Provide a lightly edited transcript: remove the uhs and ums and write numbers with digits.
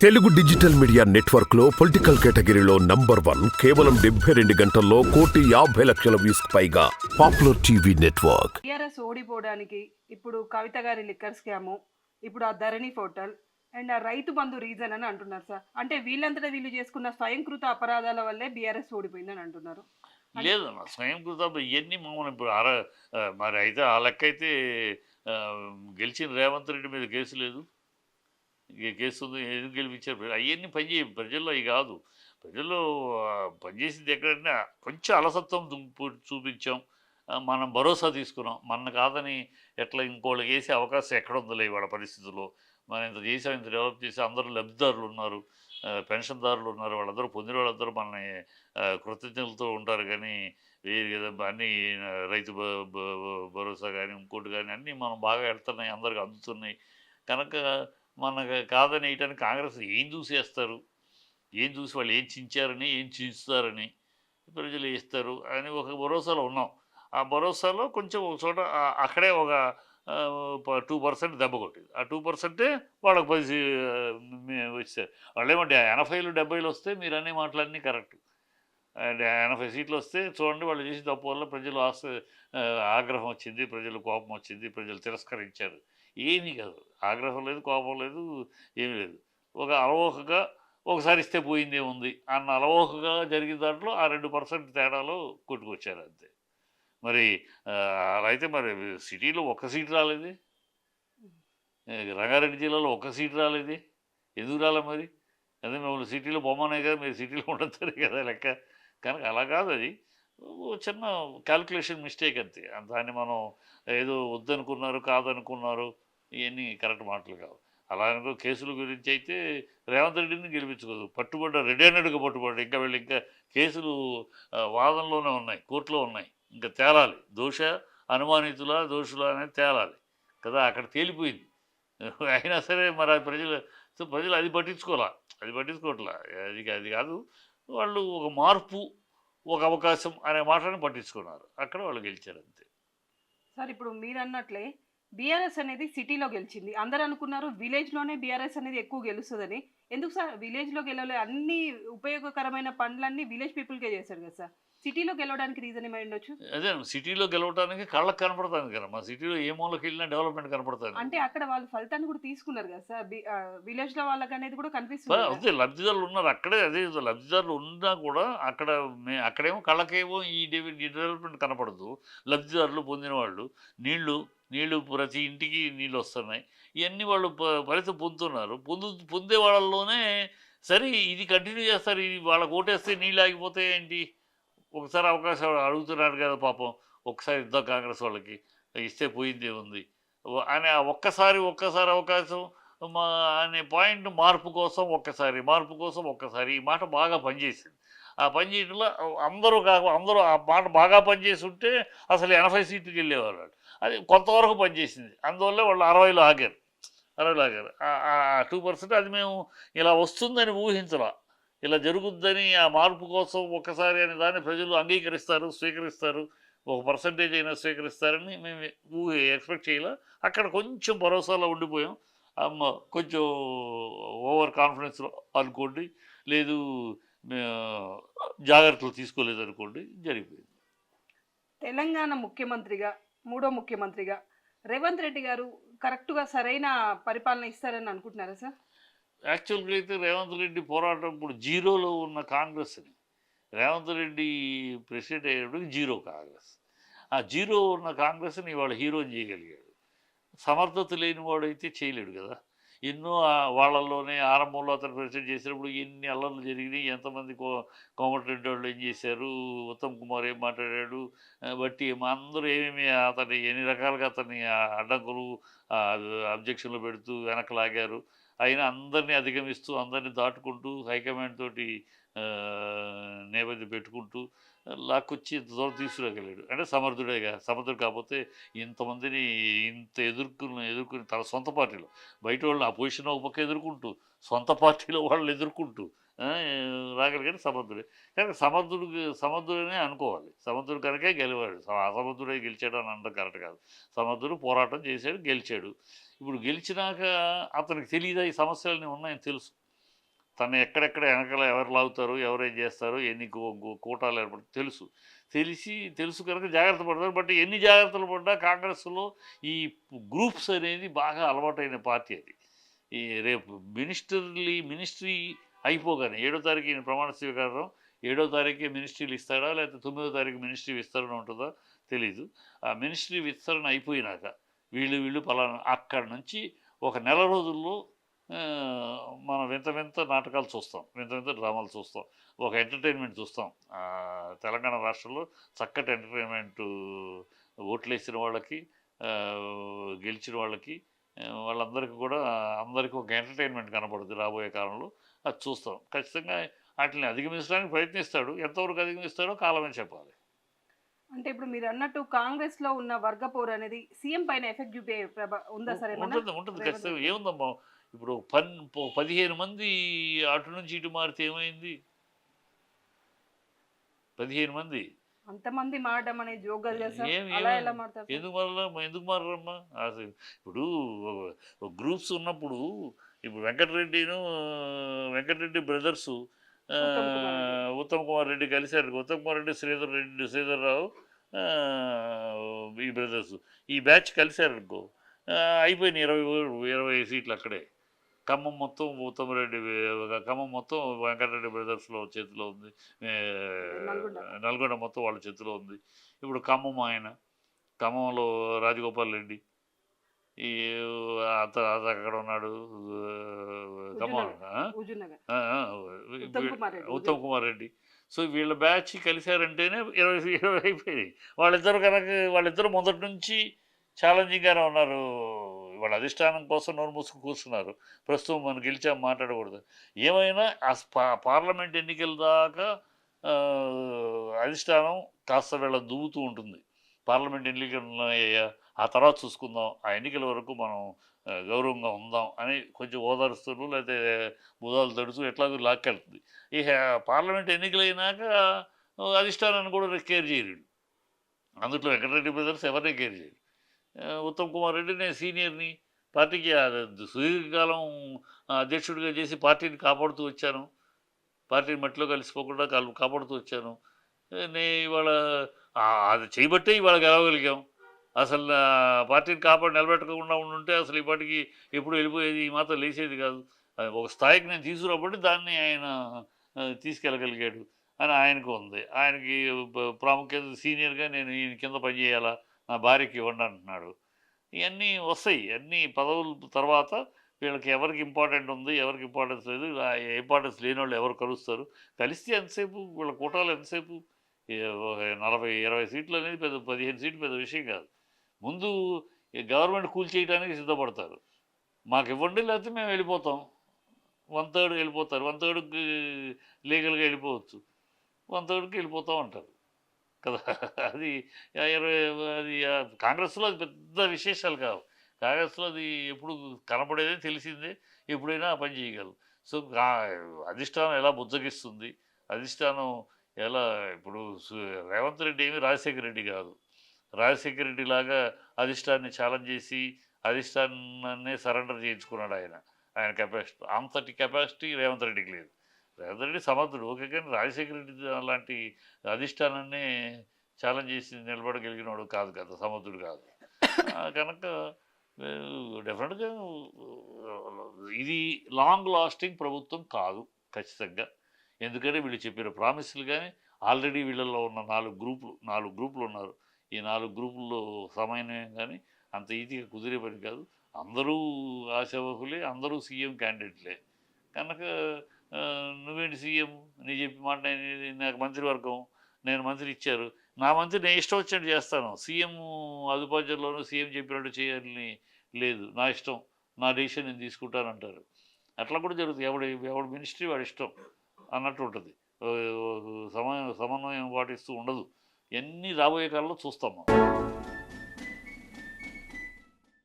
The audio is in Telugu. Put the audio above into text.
తెలుగు డిజిటల్ మీడియా నెట్వర్క్ లో పొలిటికల్ కేటగిరీలో నంబర్ 1 కేవలం 72 గంటల్లో 1,50,00,000 వ్యూస్ పైగా పాపులర్ టీవీ నెట్వర్క్. టీఆర్ఎస్ ఓడిపోవడానికి ఇప్పుడు కవిత గారి లిక్కర్ స్కాము, ఇప్పుడు ఆ ధరణి పోర్టల్ అండ్ ఆ రైతు బంధు రీజన్ అని అంటున్నారు సార్. అంటే వీళ్ళంతటా వీళ్ళు చేసుకున్న స్వయంకృత అపరాధాల వల్లే బీఆర్ఎస్ ఓడిపోయిందని అంటున్నారు. లేదన్న స్వయంకృత ఇవన్నీ మామూలు ఇప్పుడు మరి అయితే ఆ లెక్క అయితే గెలిచిన రేవంత్ రెడ్డి మీద కేసు లేదు. కేసు ఉంది, ఎందుకు గెలిపించారు అవన్నీ పనిచేయ ప్రజల్లో అవి కాదు. ప్రజల్లో పనిచేసింది ఎక్కడంటే కొంచెం అలసత్వం చూపించాం, మనం భరోసా తీసుకున్నాం. మన కాదని ఎట్లా ఇంకోళ్ళకి వేసే అవకాశం ఎక్కడ ఉందిలే వాళ్ళ పరిస్థితుల్లో. మనం ఇంత చేసాం, ఇంత డెవలప్ చేసి అందరూ లబ్ధిదారులు ఉన్నారు, పెన్షన్దారులు ఉన్నారు, వాళ్ళందరూ పొందిన వాళ్ళందరూ మన కృతజ్ఞతలతో ఉంటారు. కానీ వేరు కదా అన్నీ రైతు భరోసా కానీ ఇంకోటి కానీ అన్నీ మనం బాగా వెళ్తున్నాయి, అందరికి అందుతున్నాయి. కనుక మనకు కాదని వేయటానికి కాంగ్రెస్ ఏం చూసేస్తారు, ఏం చూసి వాళ్ళు ఏం చించారని ఏం చించుతారని ప్రజలు వేస్తారు అని ఒక భరోసాలో ఉన్నాం. ఆ భరోసాలో కొంచెం ఒక చోట అక్కడే ఒక 2% దెబ్బ కొట్టింది. ఆ 2% వాళ్ళకి 10 వచ్చారు. వాళ్ళు ఏమంటే 80లు 70లు వస్తే మీరు అనే మాటలన్నీ కరెక్ట్. 80 సీట్లు వస్తే చూడండి వాళ్ళు చేసిన తప్పు వల్ల ప్రజలు ఆగ్రహం వచ్చింది, ప్రజలు కోపం వచ్చింది, ప్రజలు తిరస్కరించారు. ఏమీ కాదు, ఆగ్రహం లేదు, కోపం లేదు, ఏమీ లేదు. ఒక అలవోకగా ఒకసారి ఇస్తే పోయిందే ఉంది అన్న అలవోకగా జరిగిన దాంట్లో ఆ 2% తేడాలో కొట్టుకొచ్చారు అంతే. మరి అలా అయితే మరి సిటీలో ఒక్క సీటు రాలేదు, రంగారెడ్డి జిల్లాలో ఒక్క సీటు రాలేదు, ఎందుకు రాలే మరి? అదే మిమ్మల్ని సిటీలో బొమ్మనే కదా, మీరు సిటీలో ఉండతారు కదా లెక్క. కనుక అలా కాదు, అది చిన్న క్యాల్కులేషన్ మిస్టేక్ అంతే. దాన్ని మనం ఏదో వద్దనుకున్నారు కాదనుకున్నారు ఇవన్నీ కరెక్ట్ మాటలు కావు. అలా అనుకో కేసుల గురించి అయితే రేవంత్ రెడ్డిని గెలిపించుకోదు, పట్టుబడ్డ రెడీ అన్నట్టుగా పట్టుబడ్డ ఇంకా వీళ్ళు ఇంకా కేసులు వాదనలోనే ఉన్నాయి, కోర్టులో ఉన్నాయి, ఇంకా తేలాలి. అనుమానితుల దోషుల అనేది తేలాలి కదా, అక్కడ తేలిపోయింది. అయినా సరే మరి అది ప్రజలు అది పట్టించుకోవట్లా. అది కాదు, వాళ్ళు ఒక మార్పు, ఒక అవకాశం అనే మాటను పట్టించుకున్నారు, అక్కడ వాళ్ళు గెలిచారు అంతే. సార్ ఇప్పుడు మీరు అన్నట్లే బీఆర్ఎస్ అనేది సిటీలో గెలిచింది, అందరు అనుకున్నారు విలేజ్లోనే బీఆర్ఎస్ అనేది ఎక్కువ గెలుస్తుందని. ఎందుకు సార్ విలేజ్లో గెలవలే? అన్ని ఉపయోగకరమైన పనులన్నీ విలేజ్ పీపుల్కే చేశారు కదా సార్. సిటీలో గెలవడానికి రీజన్ ఏమై ఉండొచ్చు? అదే సిటీలో గెలవడానికి కళ్ళకు కనపడుతుంది కదా, మా సిటీలో ఏ మూలకి వెళ్ళినా డెవలప్మెంట్ కనపడుతుంది. అంటే అక్కడ వాళ్ళు ఫలితాన్ని కూడా తీసుకున్నారు కదా సార్, విలేజ్లో వాళ్ళకి అనేది కూడా కనిపిస్తుంది. అదే లబ్ధిదారులు ఉన్నారు అక్కడే, అదే లబ్ధిదారులు ఉన్నా కూడా అక్కడేమో కళ్ళకేమో ఈ డెవలప్మెంట్ కనపడదు. లబ్ధిదారులు పొందిన వాళ్ళు నీళ్లు ప్రతి ఇంటికి నీళ్ళు వస్తున్నాయి, ఇవన్నీ వాళ్ళు ఫలితం పొందుతున్నారు. పొందే వాళ్ళలోనే సరే ఇది కంటిన్యూ చేస్తారు, ఇది వాళ్ళకి ఓటేస్తే నీళ్ళు ఆగిపోతే ఏంటి, ఒకసారి అవకాశం అడుగుతున్నారు కదా పాపం, ఒకసారి ఇద్దాం కాంగ్రెస్ వాళ్ళకి, ఇస్తే పోయిందే ఉంది అని ఒక్కసారి అవకాశం అనే పాయింట్ మార్పు కోసం ఒక్కసారి ఈ మాట బాగా పనిచేసింది. ఆ పనిచేయడంలో అందరూ ఆ మాట బాగా పనిచేసి ఉంటే అసలు 80 సీట్లకు వెళ్ళేవాళ్ళు. అది కొంతవరకు పనిచేసింది, అందువల్ల వాళ్ళు 60లో ఆగారు. 2% అది మేము ఇలా వస్తుందని ఊహించలా, ఇలా జరుగుద్దని, ఆ మార్పు కోసం ఒక్కసారి అనే దాన్ని ప్రజలు స్వీకరిస్తారు, ఒక పర్సంటేజ్ అయినా స్వీకరిస్తారని మేము ఎక్స్పెక్ట్ చేయాల. అక్కడ కొంచెం భరోసాలో ఉండిపోయాం, కొంచెం ఓవర్ కాన్ఫిడెన్స్లో అనుకోండి, లేదు జాగ్రత్తలు తీసుకోలేదు అనుకోండి, జరిగిపోయింది. తెలంగాణ ముఖ్యమంత్రిగా, మూడో ముఖ్యమంత్రిగా రేవంత్ రెడ్డి గారు కరెక్ట్గా సరైన పరిపాలన ఇస్తారని అనుకుంటున్నారా సార్? యాక్చువల్గా అయితే రేవంత్ రెడ్డి పోరాటం ఇప్పుడు జీరోలో ఉన్న కాంగ్రెస్ని, రేవంత్ రెడ్డి ప్రెసిడెంట్ అయ్యేటప్పటికి జీరో కాంగ్రెస్, ఆ జీరో ఉన్న కాంగ్రెస్ని ఇవాళ హీరోని చేయగలిగాడు. సమర్థత లేని వాడైతే చేయలేడు కదా. ఎన్నో వాళ్ళల్లోనే ఆరంభంలో అతను ప్రెసిడెంట్ చేసినప్పుడు ఎన్ని అల్లర్లు జరిగినాయి, ఎంతమంది కోమటిరెడ్డి వాళ్ళు ఏం చేశారు, ఉత్తమ్ కుమార్ ఏం మాట్లాడాడు, బట్టి అందరూ ఏమేమి అతన్ని ఎన్ని రకాలుగా అతన్ని అడ్డంకులు అబ్జెక్షన్లు పెడుతూ వెనక్కి లాగారు. అయినా అందరినీ అధిగమిస్తూ అందరినీ దాటుకుంటూ హైకమాండ్ తోటి నేపథ్యం పెట్టుకుంటూ లాక్కొచ్చి ఇంత దూరం తీసుకురాగలిగాడు. అంటే సమర్థుడు కాకపోతే ఇంతమందిని ఎదుర్కొని తన సొంత పార్టీలో, బయట వాళ్ళని అపోజిషన్ ఒక పక్క ఎదుర్కొంటూ సొంత పార్టీలో వాళ్ళని ఎదుర్కొంటూ రాగలిగాడు సమర్థుడే. కానీ సమర్థుడనే అనుకోవాలి, సమర్థుడు కనుకే గెలివాడు, అసమర్థుడే గెలిచాడు అని అనడం కరెక్ట్ కాదు. సమర్థుడు పోరాటం చేశాడు, గెలిచాడు. ఇప్పుడు గెలిచినాక అతనికి తెలియదా ఈ సమస్యలన్నీ ఉన్నాయని తెలుసు. తను ఎక్కడెక్కడ వెనకాల ఎవరు లాగుతారు, ఎవరేం చేస్తారు, ఎన్ని కూటాలు తెలుసు. తెలుసు కనుక జాగ్రత్త పడతారు. బట్ ఎన్ని జాగ్రత్తలు పడ్డా కాంగ్రెస్‌లో ఈ గ్రూప్స్ అనేది బాగా అలవాటైన పార్టీ అది. ఈ రేపు మినిస్ట్రీ అయిపోగానే 7వ తారీఖు ఈయన ప్రమాణ స్వీకారం, 7వ తారీఖే మినిస్ట్రీలు ఇస్తాడా లేకపోతే 9వ తారీఖు మినిస్ట్రీ విస్తరణ ఉంటుందా తెలీదు. ఆ మినిస్ట్రీ విస్తరణ అయిపోయినాక వీళ్ళు పలానా అక్కడి నుంచి ఒక నెల రోజుల్లో మనం వింత వింత నాటకాలు చూస్తాం, వింత వింత డ్రామాలు చూస్తాం, ఒక ఎంటర్టైన్మెంట్ చూస్తాం. తెలంగాణ రాష్ట్రంలో చక్కటి ఎంటర్టైన్మెంట్ ఓట్లేసిన వాళ్ళకి, గెలిచిన వాళ్ళకి, వాళ్ళందరికీ కూడా అందరికీ ఒక ఎంటర్టైన్మెంట్ కనపడుతుంది రాబోయే కాలంలో. అది చూస్తాం. ఖచ్చితంగా వాటిని అధిగమించడానికి ప్రయత్నిస్తాడు. ఎంతవరకు అధిగమిస్తాడో కాలమే చెప్పాలి. అంటే ఇప్పుడు మీరు అన్నట్టు కాంగ్రెస్‌లో ఉన్న వర్గ పోరు అనేది సీఎం పైన ఎఫెక్ట్ చూపే ఉందా సార్ ఏమన్నా? ఉంటుంది రేవంత్ ఖచ్చితంగా. రెడ్డి? ఏముందమ్మా, ఇప్పుడు 15 మంది అటు నుంచి ఇటు మారితే ఏమైంది? 15 మంది అంతమంది మారడం అనేది జోక్ కదా సార్? ఏం అలా ఏమైంది? ఎలా మారుతారు సార్? ఎందుకు మారమ్మా? అసలు ఇప్పుడు గ్రూప్స్ ఉన్నప్పుడు ఇప్పుడు వెంకటరెడ్డి బ్రదర్సు ఉత్తమ్ కుమార్ రెడ్డి. ఉత్తమ్ కుమార్ రెడ్డి కలిశారు. ఉత్తమ్ కుమార్ రెడ్డి, శ్రీధర్రావు ఈ బ్రదర్స్ ఈ బ్యాచ్ కలిశారనుకో, అయిపోయినాయి 20 సీట్లు అక్కడే. ఖమ్మం మొత్తం ఖమ్మం మొత్తం వెంకటరెడ్డి బ్రదర్స్లో చేతిలో ఉంది. నల్గొండ. నల్గొండ మొత్తం వాళ్ళ చేతిలో ఉంది. ఇప్పుడు ఖమ్మంలో రాజగోపాల్ రెడ్డి, ఈ అక్కడ ఉన్నాడు ఖమ్మం, హుజూర్ నగర్. ఉత్తమ్ కుమార్ రెడ్డి. సో వీళ్ళ బ్యాచ్ కలిశారంటేనే 20 అయిపోయినాయి. వాళ్ళిద్దరు మొదటి నుంచి ఛాలెంజింగ్గానే ఉన్నారు. వాళ్ళ అధిష్టానం కోసం నోరు మూసుకు కూర్చున్నారు. ప్రస్తుతం మనం గెలిచాం మాట్లాడకూడదు. ఏమైనా పార్లమెంట్ ఎన్నికల దాకా అధిష్టానం కాస్త వీళ్ళ దువ్వుతూ ఉంటుంది. పార్లమెంట్ ఎన్నికలు ఉన్నాయ్యా, ఆ తర్వాత చూసుకుందాం, ఆ ఎన్నికల వరకు మనం గౌరవంగా ఉందాం అని కొంచెం ఓదారుస్తారు, లేకపోతే బుధాలు తడుతూ ఎట్లాగో లాక్కెళ్తుంది. ఇక పార్లమెంట్ ఎన్నికలైనాక అధిష్టానాన్ని కూడా కేర్ చేయరు. అందులో వెంకటరెడ్డి బ్రదర్స్ ఎవరిని కేర్ చేయరు. ఉత్తమ్ కుమార్ రెడ్డి నేను సీనియర్ని, పార్టీకి సుదీర్ఘకాలం అధ్యక్షుడిగా చేసి పార్టీని కాపాడుతూ వచ్చాను, పార్టీని మట్టిలో కలిసిపోకుండా కాపాడుతూ వచ్చాను. ఇవాళ అది చేయబట్టే ఇవాళ గెలవగలిగాం. అసలు పార్టీని నిలబెట్టకుండా ఉండుంటే అసలు ఈ పార్టీకి ఎప్పుడు వెళ్ళిపోయేది, ఈ మాత్రం లేచేది కాదు. ఒక స్థాయికి నేను తీసుకురాబట్టి దాన్ని ఆయన తీసుకెళ్ళగలిగాడు అని ఆయనకు ఉంది. ఆయనకి ప్రాముఖ్యత సీనియర్గా నేను ఈయన కింద పనిచేయాలా, నా భార్యకి ఇవ్వండి అంటున్నాడు. ఇవన్నీ వస్తాయి. అన్నీ పదవుల తర్వాత వీళ్ళకి ఎవరికి ఇంపార్టెంట్ ఉంది, ఎవరికి ఇంపార్టెన్స్ లేదు, ఇంపార్టెన్స్ లేని వాళ్ళు ఎవరు కలుస్తారు. కలిస్తే ఎంతసేపు వీళ్ళ కూటాలు ఎంతసేపు? 40-20 సీట్లు అనేది 15 సీట్లు పెద్ద విషయం కాదు. ముందు గవర్నమెంట్ కూల్చేయడానికి సిద్ధపడతారు. మాకు ఇవ్వండి లేకపోతే మేము వెళ్ళిపోతాం. 1/3 వెళ్ళిపోతారు. 1/3కి లీగల్గా వెళ్ళిపోవచ్చు, 1/3కి వెళ్ళిపోతాం అంటారు కదా. అది కాంగ్రెస్లో అది పెద్ద విశేషాలు కావు. కాంగ్రెస్లో అది ఎప్పుడు కనపడేదే, తెలిసిందే, ఎప్పుడైనా ఆ పని చేయగలరు. సో అధిష్టానం ఎలా బుజ్జగిస్తుంది, అధిష్టానం ఎలా ఇప్పుడు రేవంత్ రెడ్డి ఏమి రాజశేఖర రెడ్డి కాదు. రాజశేఖర రెడ్డి లాగా అధిష్టాన్ని ఛాలెంజ్ చేసి అధిష్టానాన్ని సరెండర్ చేయించుకున్నాడు ఆయన కెపాసిటీ. అంతటి కెపాసిటీ రేవంత్ రెడ్డికి లేదు. రేవంత్ రెడ్డి సమర్థుడు ఓకే, కానీ రాజశేఖర రెడ్డి లాంటి అధిష్టానాన్ని ఛాలెంజ్ చేసి నిలబడగలిగినవాడు కాదు కదా, సమర్థుడు కాదు. కనుక డెఫినెట్గా ఇది లాంగ్ లాస్టింగ్ ప్రభుత్వం కాదు ఖచ్చితంగా. ఎందుకంటే వీళ్ళు చెప్పిన ప్రామిస్లు కానీ ఆల్రెడీ వీళ్ళల్లో ఉన్న 4 గ్రూపులు ఉన్నారు. ఈ 4 గ్రూపుల్లో సమన్వయం కానీ అంత ఈజీగా కుదిరే పని కాదు. అందరూ ఆశావహులే, అందరూ సీఎం క్యాండిడేట్లే. కనుక నువ్వేంటి సీఎం, నీ చెప్పి మాట నాకు మంత్రివర్గం, నేను మంత్రి ఇచ్చారు, నా మంత్రి నేను ఇష్టం వచ్చినట్టు చేస్తాను, సీఎం అదుపాధ్యంలోనూ సీఎం చెప్పినట్టు చేయాలని లేదు, నా ఇష్టం, నా డెసిషన్ నేను తీసుకుంటానంటారు. అట్లా కూడా జరుగుతుంది. ఎవడు మినిస్ట్రీ వాడి ఇష్టం అన్నట్టు ఉంటుంది. సమన్వయం పాటిస్తూ ఉండదు. ఇవన్నీ రాబోయే కాలంలో చూస్తాం మనం.